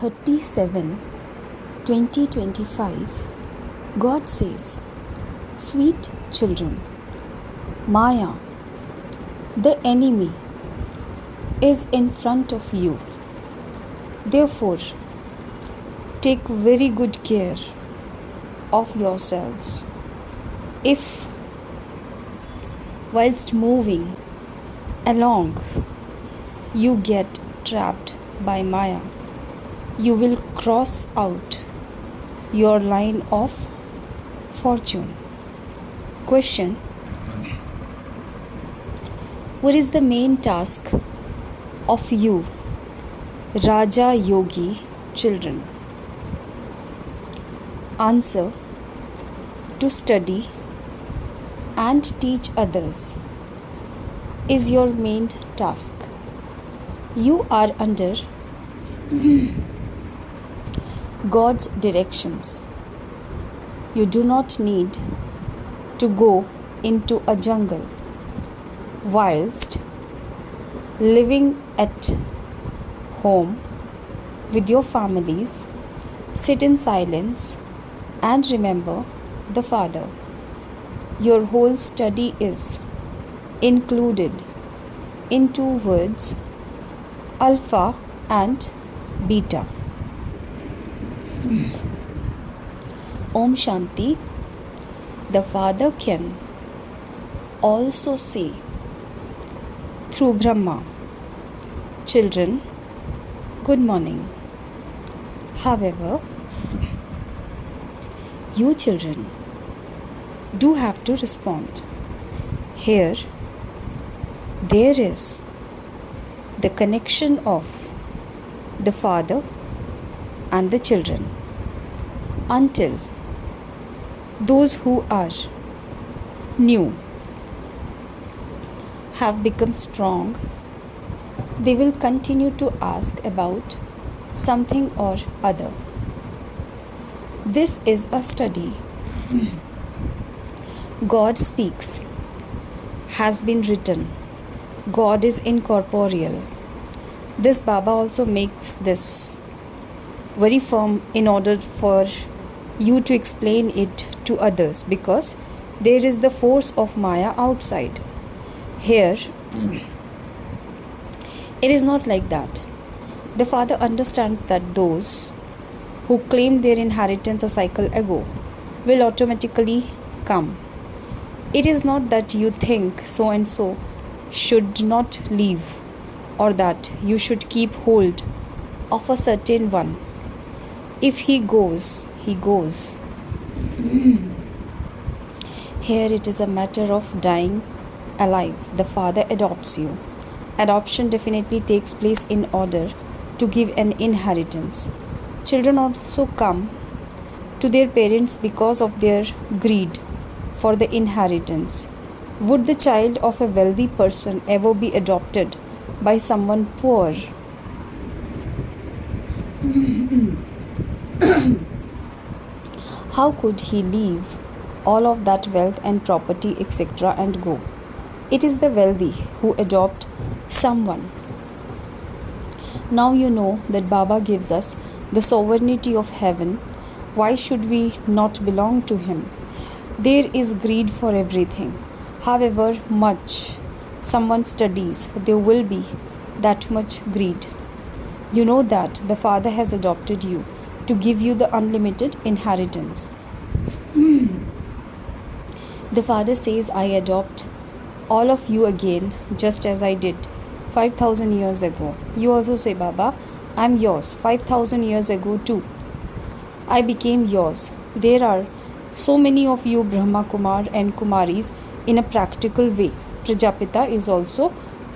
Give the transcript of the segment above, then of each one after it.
37:20-25, God says, "Sweet children, Maya, the enemy, is in front of you. Therefore, take very good care of yourselves. If, whilst moving along, you get trapped by Maya, you will cross out your line of fortune." Question: what is the main task of you Raja Yogi children? Answer: to study and teach others is your main task. You are under God's directions. You do not need to go into a jungle whilst living at home with your families. Sit in silence and remember the Father. Your whole study is included in two words, Alpha and Beta. Om Shanti. The Father can also say through Brahma, "Children, good morning." However, you children do have to respond. Here, there is the connection of the Father and the children. Until those who are new have become strong, they will continue to ask about something or other. This is a study. God speaks, has been written. God is incorporeal. This Baba also makes this very firm in order for you to explain it to others, because there is the force of Maya outside. Here, it is not like that. The Father understands that those who claimed their inheritance a cycle ago will automatically come. It is not that you think so and so should not leave, or that you should keep hold of a certain one. If he goes, he goes. Here it is a matter of dying alive. The Father adopts you. Adoption definitely takes place in order to give an inheritance. Children also come to their parents because of their greed for the inheritance. Would the child of a wealthy person ever be adopted by someone poor? How could he leave all of that wealth and property, etc., and go? It is the wealthy who adopt someone. Now you know that Baba gives us the sovereignty of heaven. Why should we not belong to him? There is greed for everything. However much someone studies, there will be that much greed. You know that the Father has adopted you to give you the unlimited inheritance. The Father says, "I adopt all of you again, just as I did 5,000 years ago." You also say, "Baba, I'm yours 5,000 years ago too. I became yours." There are so many of you Brahma Kumar and Kumaris in a practical way. Prajapita is also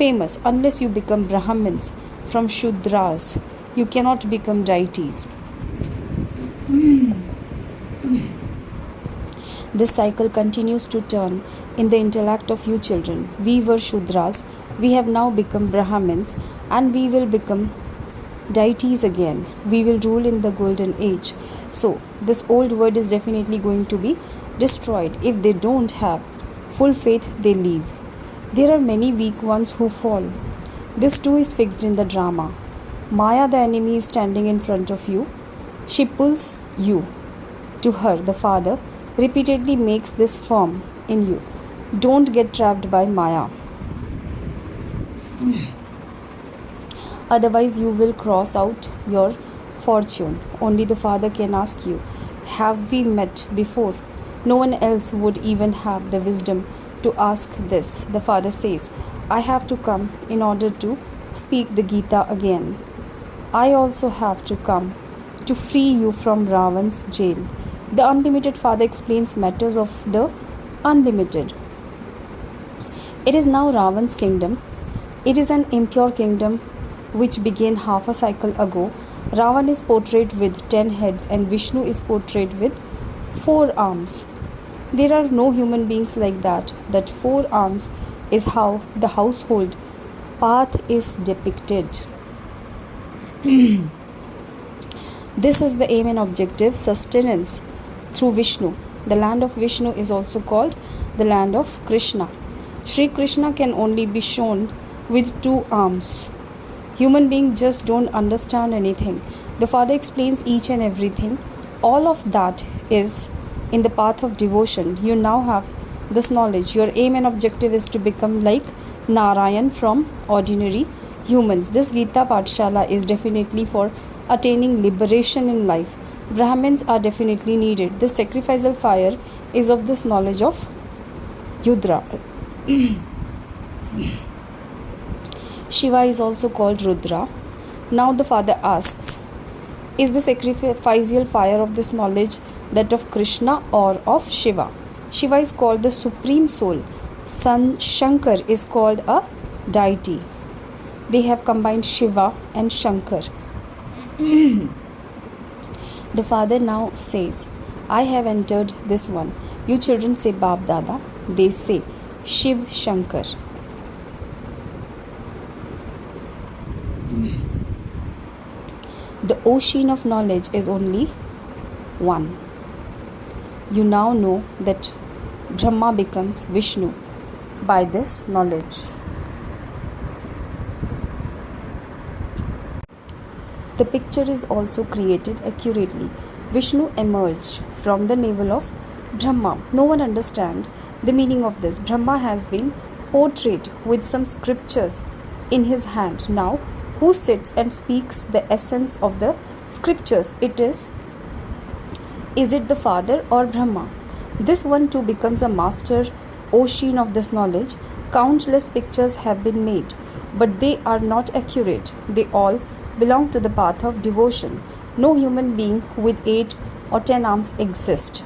famous. Unless you become Brahmins from Shudras, you cannot become deities. This cycle continues to turn in the intellect of you children. We were Shudras, we have now become Brahmins, and we will become deities again. We will rule in the golden age. So, this old world is definitely going to be destroyed. If they don't have full faith, they leave. There are many weak ones who fall. This too is fixed in the drama. Maya, the enemy, is standing in front of you. She pulls you to her. The father repeatedly makes this firm in you. Don't get trapped by Maya. Otherwise, you will cross out your fortune. Only the father can ask you, have we met before? No one else would even have the wisdom to ask this. The father says, I have to come in order to speak the Gita again. I also have to come to free you from Ravan's jail. The unlimited father explains matters of the unlimited. It is now Ravan's kingdom. It is an impure kingdom which began half a cycle ago. Ravan is portrayed with 10 heads and Vishnu is portrayed with 4 arms. There are no human beings like that. That 4 arms is how the household path is depicted. This is the aim and objective, sustenance through Vishnu. The land of Vishnu is also called the land of Krishna. Sri Krishna can only be shown with 2 arms. Human beings just don't understand anything. The Father explains each and everything. All of that is in the path of devotion. You now have this knowledge. Your aim and objective is to become like Narayan from ordinary humans. This Gita Pathshala is definitely for attaining liberation in life. Brahmins are definitely needed. This sacrificial fire is of this knowledge of Yudra. Shiva is also called Rudra. Now the father asks, is the sacrificial fire of this knowledge that of Krishna or of Shiva? Shiva is called the supreme soul. Son Shankar is called a deity. They have combined Shiva and Shankar. The father now says, I have entered this one. You children say Bab Dada. They say Shiv Shankar. The ocean of knowledge is only one. You now know that Brahma becomes Vishnu by this knowledge. The picture is also created accurately. Vishnu emerged from the navel of Brahma. No one understands the meaning of this. Brahma has been portrayed with some scriptures in his hand. Now, who sits and speaks the essence of the scriptures? Is it the Father or Brahma? This one too becomes a master ocean of this knowledge. Countless pictures have been made, but they are not accurate. They all belong to the path of devotion. No human being with 8 or 10 arms exists.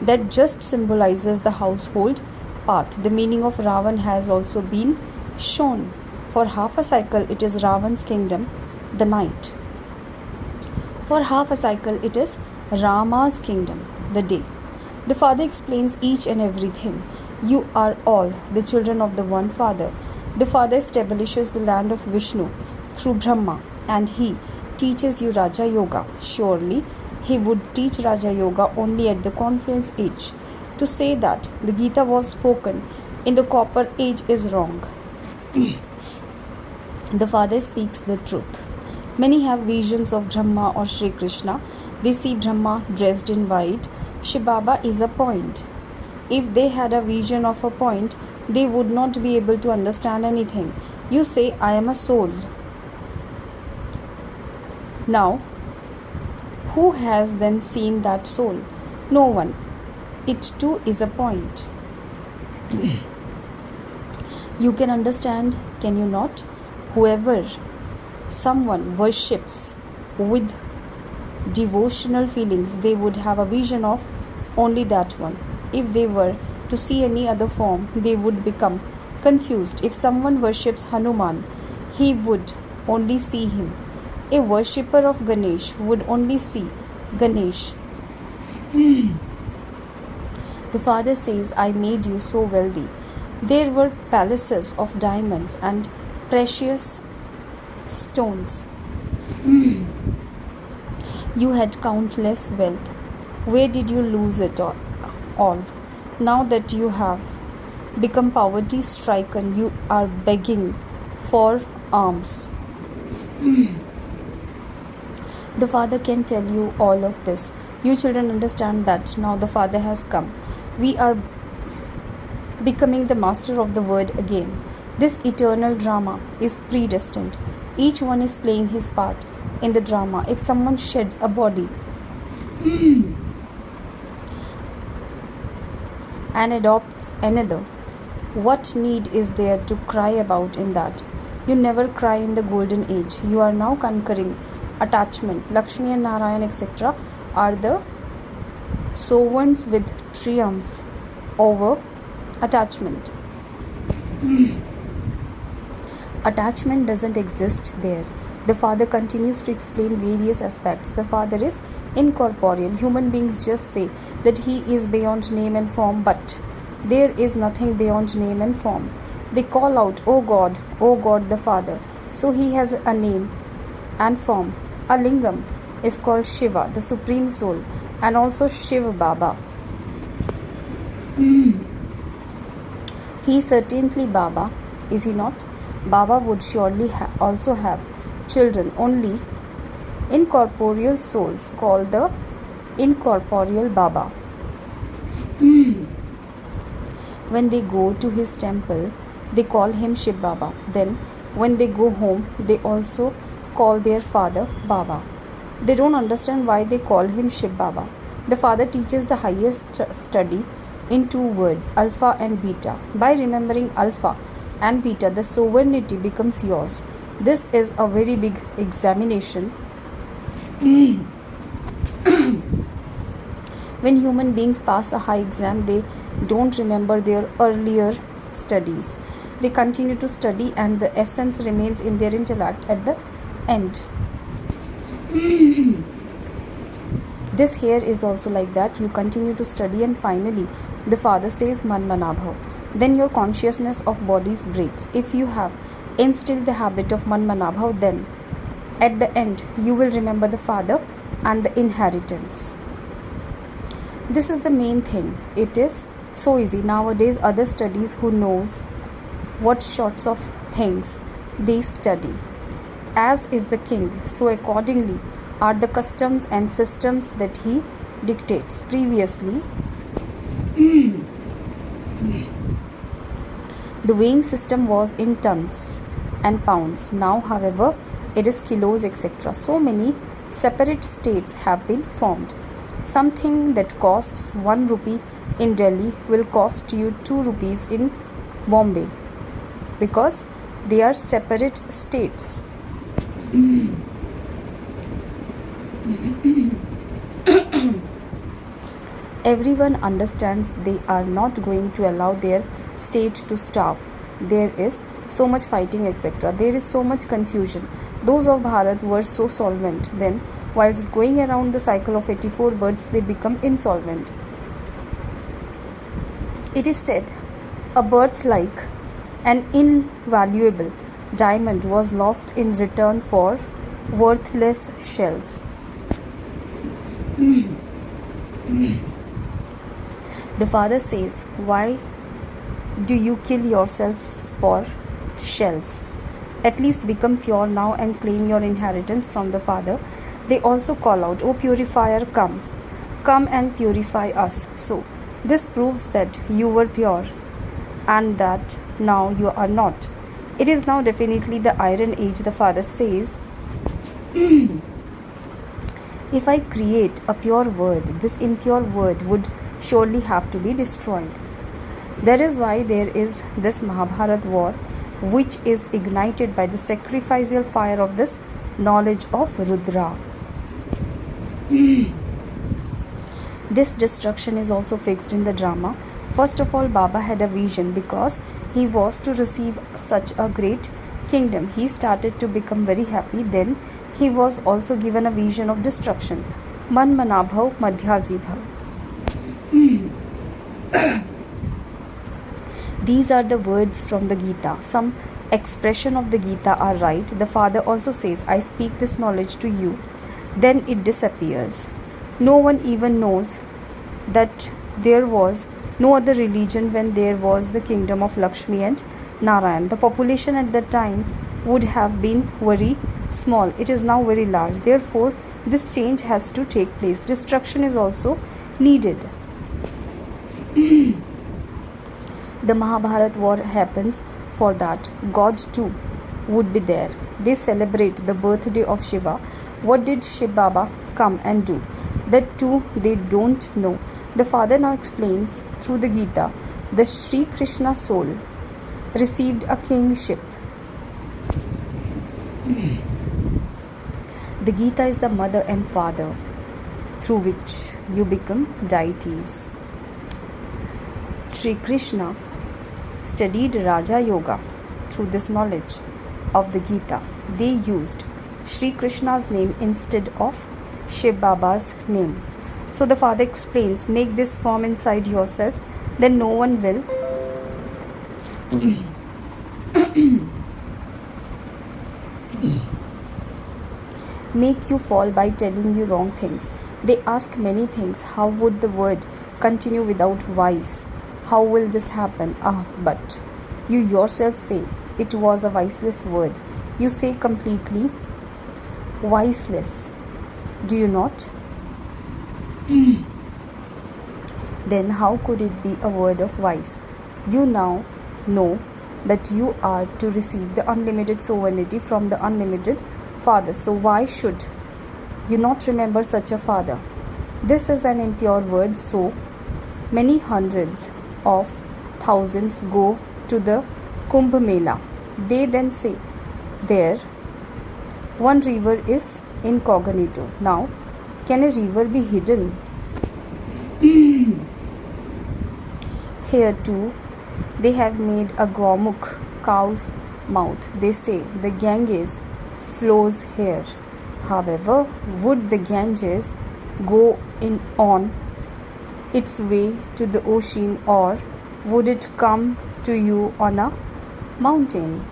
That just symbolizes the household path. The meaning of Ravan has also been shown. For half a cycle, it is Ravan's kingdom, the night. For half a cycle, it is Rama's kingdom, the day. The Father explains each and everything. You are all the children of the one Father. The Father establishes the land of Vishnu through Brahma, and he teaches you Raja Yoga. Surely, he would teach Raja Yoga only at the confluence age. To say that the Gita was spoken in the copper age is wrong. The Father speaks the truth. Many have visions of Brahma or Sri Krishna. They see Brahma dressed in white. Shiv Baba is a point. If they had a vision of a point, they would not be able to understand anything. You say, I am a soul. Now, who has then seen that soul? No one. It too is a point. You can understand, can you not? Whoever someone worships with devotional feelings, they would have a vision of only that one. If they were to see any other form, they would become confused. If someone worships Hanuman, he would only see him. A worshipper of Ganesh would only see Ganesh. The Father says, I made you so wealthy. There were palaces of diamonds and precious stones. You had countless wealth. Where did you lose it all? Now that you have become poverty stricken, you are begging for alms. The Father can tell you all of this. You children understand that now the Father has come. We are becoming the master of the word again. This eternal drama is predestined. Each one is playing his part in the drama. If someone sheds a body and adopts another, what need is there to cry about in that? You never cry in the golden age. You are now conquering attachment. Lakshmi and Narayan, etc., are the sovereigns with triumph over attachment. Attachment doesn't exist there. The Father continues to explain various aspects. The Father is incorporeal. Human beings just say that He is beyond name and form, but there is nothing beyond name and form. They call out, O God the Father. So He has a name and form. A lingam is called Shiva, the Supreme Soul, and also Shiv Baba. He is certainly Baba, is He not? Baba would surely also have children, only incorporeal souls called the incorporeal Baba. When they go to his temple, they call him Shiv Baba. Then, when they go home, they also call their father Baba. They don't understand why they call him Shiv Baba. The Father teaches the highest study in two words, Alpha and Beta. By remembering Alpha and Beta, the sovereignty becomes yours. This is a very big examination. When human beings pass a high exam, they don't remember their earlier studies. They continue to study and the essence remains in their intellect at the end. This here is also like that. You continue to study and finally the Father says Man Manabhav. Then your consciousness of bodies breaks. If you have instilled the habit of Man Manabhav, then at the end you will remember the Father and the inheritance. This is the main thing. It is so easy. Nowadays other studies, who knows what sorts of things they study. As is the king, so accordingly are the customs and systems that he dictates. Previously, the weighing system was in tons and pounds. Now, however, it is kilos, etc. So many separate states have been formed. Something that costs 1 rupee in Delhi will cost you 2 rupees in Bombay, because they are separate states. Everyone understands they are not going to allow their state to starve. There is so much fighting, etc. There is so much confusion. Those of Bharat were so solvent. Then, whilst going around the cycle of 84 births, they become insolvent. It is said, a birth like an invaluable diamond was lost in return for worthless shells. The Father says, why do you kill yourselves for shells? At least become pure now and claim your inheritance from the Father. They also call out, O purifier, come and purify us. So, this proves that you were pure and that now you are not. It is now definitely the Iron Age. The Father says, if I create a pure word, this impure word would surely have to be destroyed. That is why there is this Mahabharat war, which is ignited by the sacrificial fire of this knowledge of Rudra. This destruction is also fixed in the drama. First of all, Baba had a vision because he was to receive such a great kingdom. He started to become very happy. Then he was also given a vision of destruction. Man Manabhav Madhyaji Bhav. These are the words from the Gita. Some expression of the Gita are right. The Father also says, I speak this knowledge to you. Then it disappears. No one even knows that there was no other religion when there was the kingdom of Lakshmi and Narayan. The population at that time would have been very small. It is now very large. Therefore, This change has to take place. Destruction is also needed. The Mahabharata war happens for that. God too would be there. They celebrate the birthday of Shiva. What did Shiv Baba come and do? That too they don't know. The father now explains through the Gita. The Sri Krishna soul received a kingship. The Gita is the mother and father through which you become deities. Sri Krishna studied Raja Yoga through this knowledge of the Gita. They used Sri Krishna's name instead of Shiv Baba's name. So the father explains, make this form inside yourself, then no one will make you fall by telling you wrong things. They ask many things. How would the word continue without vice? How will this happen? But you yourself say it was a viceless word. You say completely viceless. Do you not? Then how could it be a word of vice? You now know that you are to receive the unlimited sovereignty from the unlimited Father. So why should you not remember such a Father? This is an impure word, so many hundreds of thousands go to the Kumbh Mela. They then say, there one river is incognito. Now, can a river be hidden? Here too, they have made a Gomukh, cow's mouth. They say the Ganges flows here. However, would the Ganges go on its way to the ocean, or would it come to you on a mountain?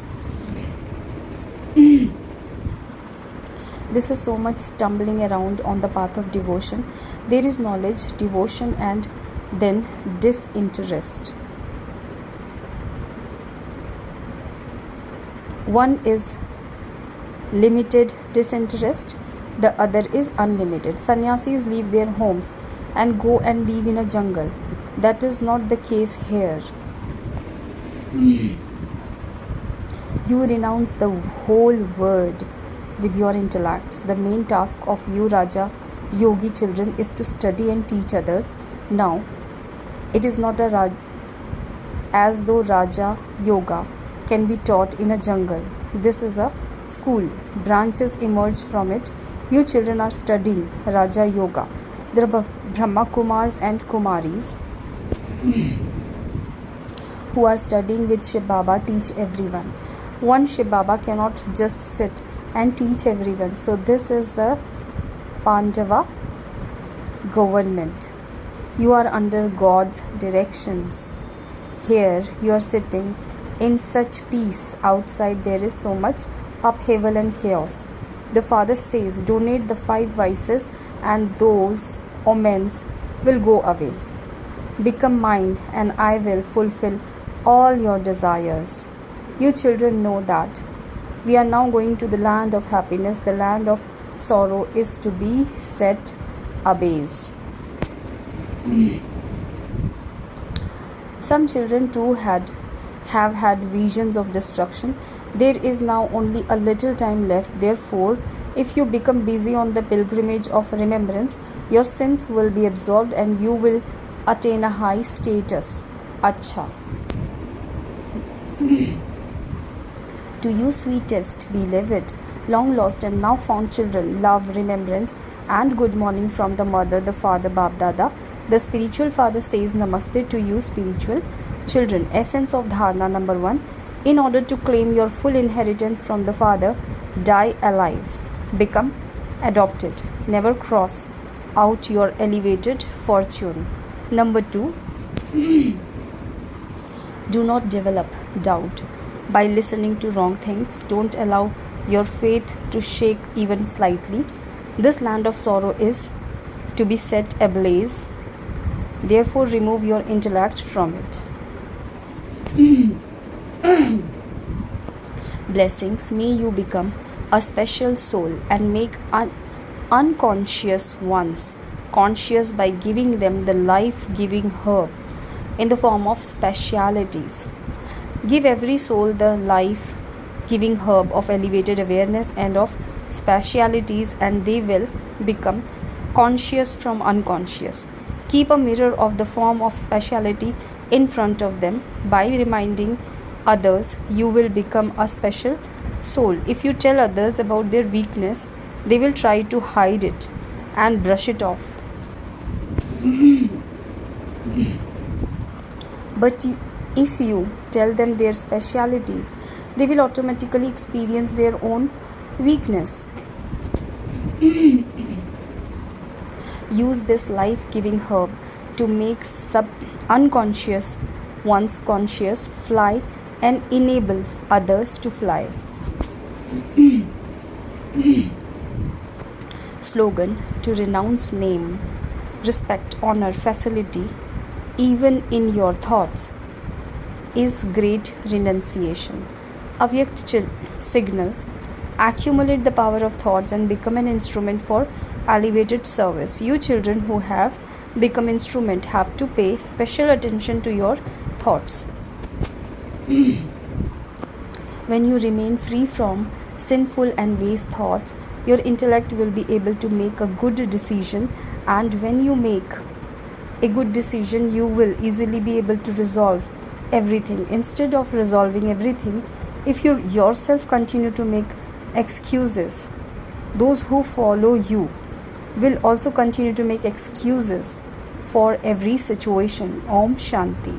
This is so much stumbling around on the path of devotion. There is knowledge, devotion, and then disinterest. One is limited disinterest, the other is unlimited. Sannyasis leave their homes and go and live in a jungle. That is not the case here. You renounce the whole world with your intellects. The main task of you Raja Yogi children is to study and teach others. Now, it is not as though Raja Yoga can be taught in a jungle. This is a school. Branches emerge from it. You children are studying Raja Yoga. The BrahmaKumaris and Kumaris who are studying with Shiv Baba teach everyone. One Shiv Baba cannot just sit and teach everyone. So this is the Pandava government. You are under God's directions. Here you are sitting in such peace. Outside there is so much upheaval and chaos. The Father says, donate the 5 vices and those omens will go away. Become mine and I will fulfill all your desires. You children know that we are now going to the land of happiness. The land of sorrow is to be set abase. Some children too have had visions of destruction. There is now only a little time left. Therefore, if you become busy on the pilgrimage of remembrance, your sins will be absolved and you will attain a high status. Acha. To you, sweetest, beloved, long lost and now found children, love, remembrance, and good morning from the mother, the father, Bab Dada. The spiritual father says Namaste to you, spiritual children. Essence of Dharana number 1. In order to claim your full inheritance from the Father, die alive. Become adopted. Never cross out your elevated fortune. Number 2. Do not develop doubt by listening to wrong things. Don't allow your faith to shake even slightly. This land of sorrow is to be set ablaze. Therefore, remove your intellect from it. Blessings, may you become a special soul and make unconscious ones conscious by giving them the life-giving herb in the form of specialities. Give every soul the life-giving herb of elevated awareness and of specialities, and they will become conscious from unconscious. Keep a mirror of the form of speciality in front of them. By reminding others, you will become a special soul. If you tell others about their weakness, they will try to hide it and brush it off. But if you tell them their specialities, they will automatically experience their own weakness. Use this life-giving herb to make unconscious ones conscious, fly, and enable others to fly. Slogan: to renounce name, respect, honor, facility, even in your thoughts, is great renunciation. Avyakt signal: accumulate the power of thoughts and become an instrument for elevated service. You children who have become instrument have to pay special attention to your thoughts. When you remain free from sinful and waste thoughts, your intellect will be able to make a good decision, and when you make a good decision, you will easily be able to resolve everything. Instead of resolving everything, if you yourself continue to make excuses, those who follow you will also continue to make excuses for every situation. Om Shanti.